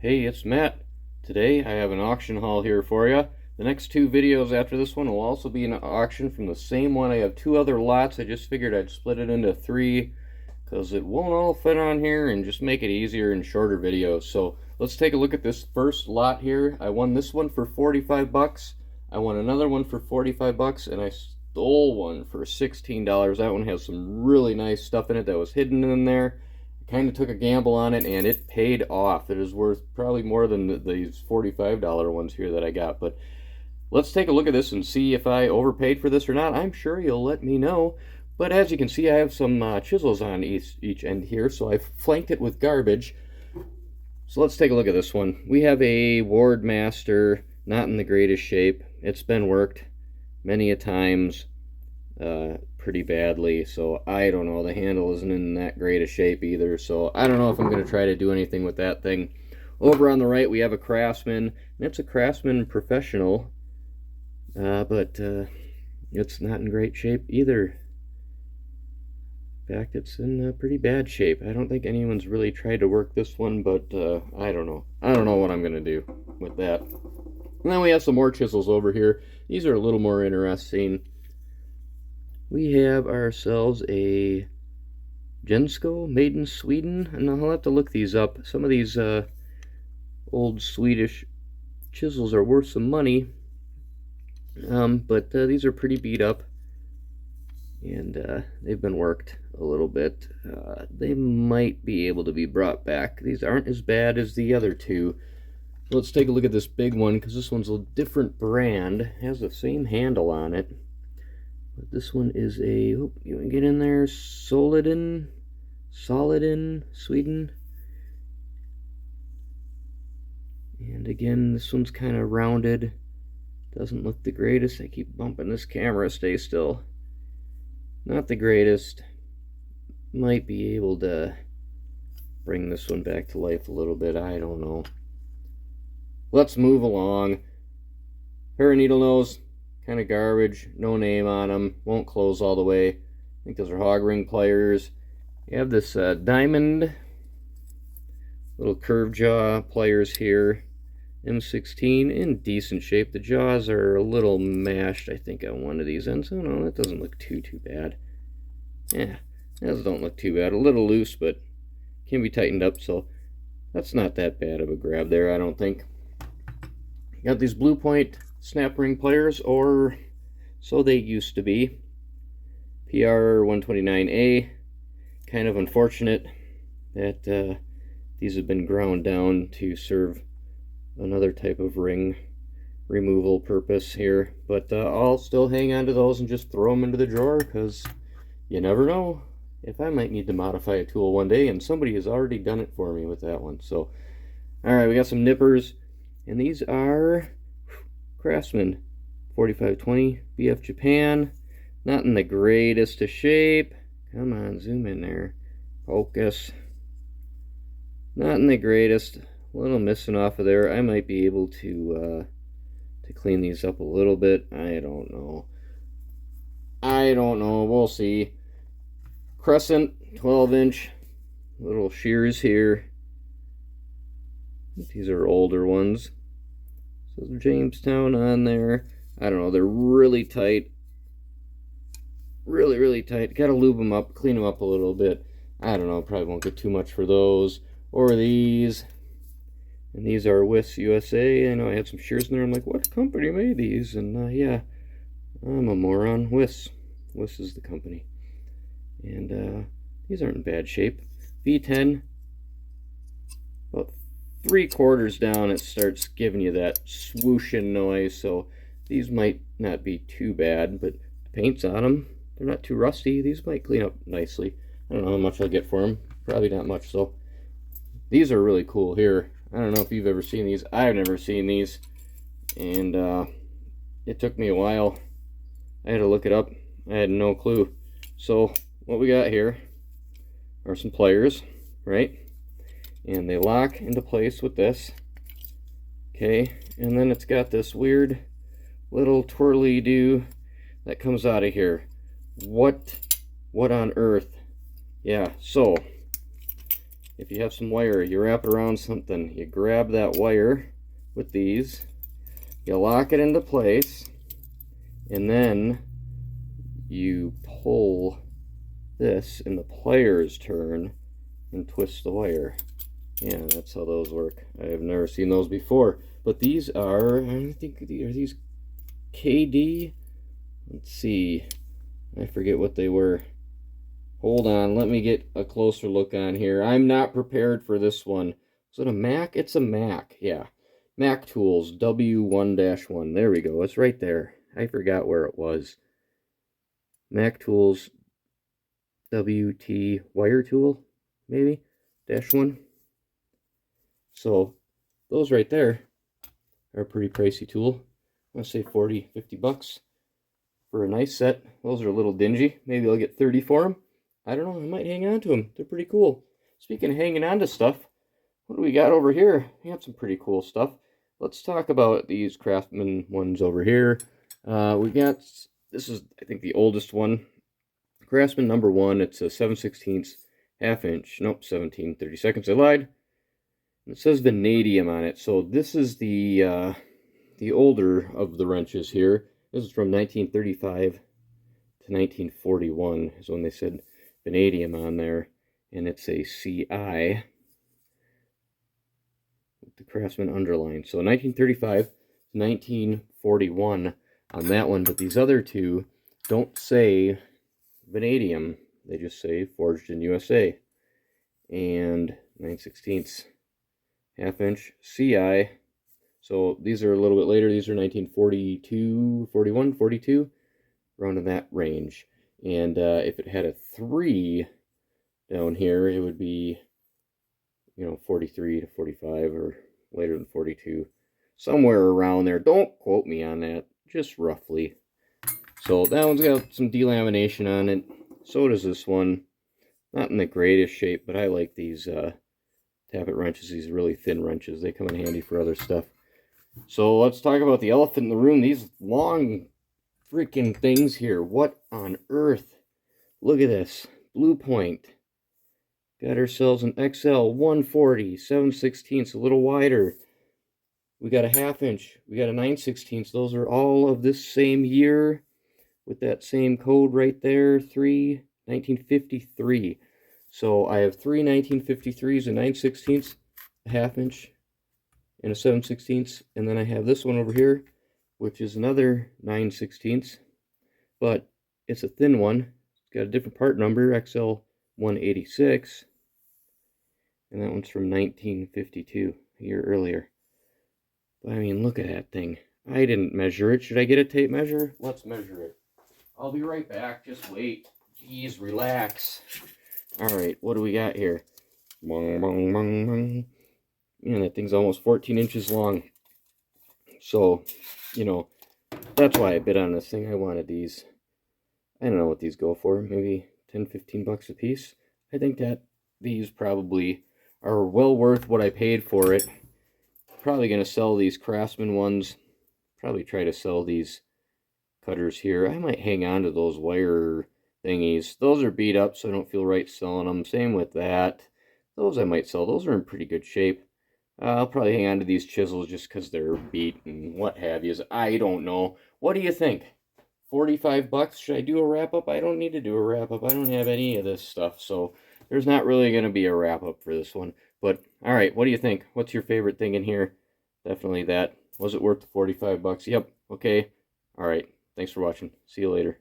Hey, it's Matt. Today I have an auction haul here for you. The next two videos after this one will also be an auction from the same one. I have two other lots. I just figured I'd split it into three because it won't all fit on here and just make it easier in shorter videos. So let's take a look at this first lot here. I won this one for 45 bucks. I won another one for 45 bucks and I stole one for $16. That one has some really nice stuff in it that was hidden in there. Kind of took a gamble on it and it paid off. It is worth probably more than these $45 ones here that I got. But let's take a look at this and see if I overpaid for this or not. I'm sure you'll let me know. But as you can see, I have some chisels on each end here, so I've flanked it with garbage. So let's take a look at this one. We have a Ward Master, not in the greatest shape. It's been worked many a times. Pretty badly, so I don't know. The handle isn't in that great a shape either, so I don't know if I'm going to try to do anything with that thing. Over on the right we have a Craftsman, and it's a Craftsman Professional, but it's not in great shape either. In fact, it's in pretty bad shape. I don't think anyone's really tried to work this one, but I don't know. I don't know what I'm going to do with that. And then we have some more chisels over here. These are a little more interesting. We have ourselves a Gensco made in Sweden, and I'll have to look these up. Some of these old Swedish chisels are worth some money, but these are pretty beat up, and they've been worked a little bit. They might be able to be brought back. These aren't as bad as the other two. Let's take a look at this big one, because this one's a different brand. It has the same handle on it. But this one is a, oh, you want to get in there, Solliden, Sweden. And again, this one's kind of rounded. Doesn't look the greatest. I keep bumping this camera, stay still. Not the greatest. Might be able to bring this one back to life a little bit, I don't know. Let's move along. Pair of needle nose. Kind of garbage, no name on them, won't close all the way. I think those are hog ring pliers. You have this diamond, little curved jaw pliers here. M16 in decent shape. The jaws are a little mashed, I think, on one of these ends. Oh no, that doesn't look too bad. Yeah, those don't look too bad. A little loose, but can be tightened up, so that's not that bad of a grab there, I don't think. Got these Blue Point snap ring pliers, or so they used to be. PR 129A. Kind of unfortunate that these have been ground down to serve another type of ring removal purpose here, but I'll still hang on to those and just throw them into the drawer, because you never know if I might need to modify a tool one day, and somebody has already done it for me with that one. So alright, we got some nippers, and these are Craftsman 4520 BF Japan. Not in the greatest of shape. Come on, zoom in there. Focus. Not in the greatest. A little missing off of there. I might be able to clean these up a little bit. I don't know. We'll see. Crescent 12-inch. Little shears here. These are older ones. So Jamestown on there. I don't know, they're really tight. Really tight. Gotta lube them up, clean them up a little bit. I don't know, probably won't get too much for those. Or these. And these are Wiss USA. I know I had some shears in there. I'm like, what company made these? And yeah, I'm a moron. Wiss. Wiss is the company. And these aren't in bad shape. V10. About 3/4 down, it starts giving you that swooshing noise, so these might not be too bad, but the paint's on them. They're not too rusty. These might clean up nicely. I don't know how much I'll get for them. Probably not much, so. These are really cool here. I don't know if you've ever seen these. I've never seen these, and it took me a while. I had to look it up. I had no clue. So what we got here are some pliers, right? And they lock into place with this. Okay, and then it's got this weird little twirly-do that comes out of here. What on earth? Yeah, so if you have some wire, you wrap it around something, you grab that wire with these, you lock it into place, and then you pull this and the pliers turn and twist the wire. Yeah, that's how those work. I have never seen those before. But these are, I think, are these KD? Let's see. I forget what they were. Hold on, let me get a closer look on here. I'm not prepared for this one. Is it a Mac? It's a Mac, yeah. Mac Tools W1-1. There we go. It's right there. I forgot where it was. Mac Tools WT wire tool, maybe? -1. So those right there are a pretty pricey tool. I'm going to say 40, 50 bucks for a nice set. Those are a little dingy. Maybe I'll get 30 for them. I don't know. I might hang on to them. They're pretty cool. Speaking of hanging on to stuff, what do we got over here? We got some pretty cool stuff. Let's talk about these Craftsman ones over here. We got, this is, I think, the oldest one. Craftsman #1. It's a 7/16 half inch. Nope, 17/32. I lied. It says vanadium on it. So this is the older of the wrenches here. This is from 1935 to 1941 is when they said vanadium on there, and it's a CI with the Craftsman underline. So 1935 to 1941 on that one, but these other two don't say vanadium. They just say forged in USA. And 9/16 half inch CI. So these are a little bit later. These are 1942, 41, 42, around in that range. And if it had a 3 down here, it would be, 43 to 45 or later than 42. Somewhere around there. Don't quote me on that, just roughly. So that one's got some delamination on it. So does this one. Not in the greatest shape, but I like these tappet wrenches, these really thin wrenches. They come in handy for other stuff. So let's talk about the elephant in the room. These long freaking things here. What on earth? Look at this. Blue Point. Got ourselves an XL 140, 7/16, a little wider. We got a half inch. We got a 9/16. Those are all of this same year with that same code right there. 1953. So I have 3 1953s, a 9/16, a half inch, and a 7/16, and then I have this one over here, which is another 9/16, but it's a thin one. It's got a different part number, XL 186, and that one's from 1952, a year earlier. But I mean, look at that thing. I didn't measure it. Should I get a tape measure? Let's measure it. I'll be right back. Just wait. Jeez, relax. Alright, what do we got here? Bong, bong, bong, bong. Man, that thing's almost 14 inches long. So, that's why I bid on this thing. I wanted these. I don't know what these go for. Maybe 10, 15 bucks a piece. I think that these probably are well worth what I paid for it. Probably going to sell these Craftsman ones. Probably try to sell these cutters here. I might hang on to those wire thingies. Those are beat up, so I don't feel right selling them. Same with that. Those I might sell. Those are in pretty good shape. I'll probably hang on to these chisels just because they're beat and what have you. I don't know. What do you think? 45 bucks? Should I do a wrap-up? I don't need to do a wrap-up. I don't have any of this stuff, so there's not really going to be a wrap-up for this one. But, alright, what do you think? What's your favorite thing in here? Definitely that. Was it worth the 45 bucks? Yep. Okay. Alright. Thanks for watching. See you later.